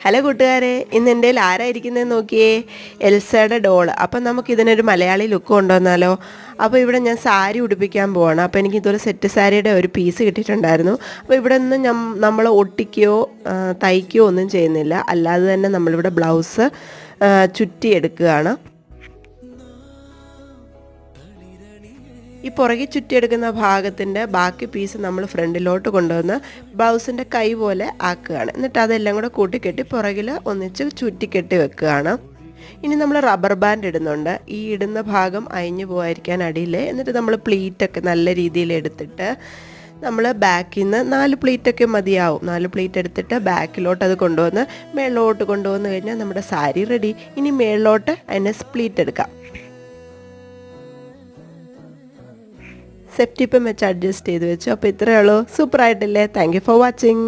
Hello കൂട്ടുകാരെ, ഇന്ന് എൻ്റെ കയ്യിൽ ആരായിരിക്കുന്നതെന്ന് നോക്കിയേ, എൽസയുടെ ഡോൾ. അപ്പം നമുക്കിതിനൊരു മലയാളി ലുക്ക് കൊണ്ടുവന്നാലോ? അപ്പോൾ ഇവിടെ ഞാൻ സാരി ഉടുപ്പിക്കാൻ പോവാണ്. അപ്പോൾ എനിക്ക് ഇതൊരു സെറ്റ് സാരിയുടെ ഒരു പീസ് കിട്ടിയിട്ടുണ്ടായിരുന്നു. അപ്പോൾ ഇവിടെ നിന്ന് നമ്മൾ ഒട്ടിക്കുകയോ തയ്ക്കുകയോ ഒന്നും ചെയ്യുന്നില്ല, അല്ലാതെ തന്നെ നമ്മളിവിടെ ബ്ലൗസ് ചുറ്റിയെടുക്കുകയാണ്. ഈ പുറകെ ചുറ്റിയെടുക്കുന്ന ഭാഗത്തിൻ്റെ ബാക്കി പീസ് നമ്മൾ ഫ്രണ്ടിലോട്ട് കൊണ്ടുവന്ന് ബ്ലൗസിൻ്റെ കൈ പോലെ ആക്കുകയാണ്. എന്നിട്ട് അതെല്ലാം കൂടെ കൂട്ടിക്കെട്ടി പുറകിൽ ഒന്നിച്ച് ചുറ്റിക്കെട്ടി വെക്കുകയാണ്. ഇനി നമ്മൾ റബ്ബർ ബാൻഡ് ഇടുന്നുണ്ട്. ഈ ഇടുന്ന ഭാഗം അയഞ്ഞു പോകാതിരിക്കാൻ അടിയിൽ. എന്നിട്ട് നമ്മൾ പ്ലീറ്റൊക്കെ നല്ല രീതിയിൽ എടുത്തിട്ട് നമ്മൾ ബാക്കിൽ നിന്ന് 4 പ്ലീറ്റൊക്കെ മതിയാവും. 4 പ്ലീറ്റ് എടുത്തിട്ട് ബാക്കിലോട്ട് അത് കൊണ്ടുവന്ന് മേളിലോട്ട് കൊണ്ടുവന്ന് കഴിഞ്ഞാൽ നമ്മുടെ സാരി റെഡി. ഇനി മേളിലോട്ട് അതിനെ സ്പ്ലീറ്റ് എടുക്കാം. സെഫ്റ്റിപ്പം വെച്ച് അഡ്ജസ്റ്റ് ചെയ്ത് വെച്ചു. അപ്പോൾ ഇത്രയേ ഉള്ളൂ. സൂപ്പറായിട്ടില്ലേ? Thank you for watching.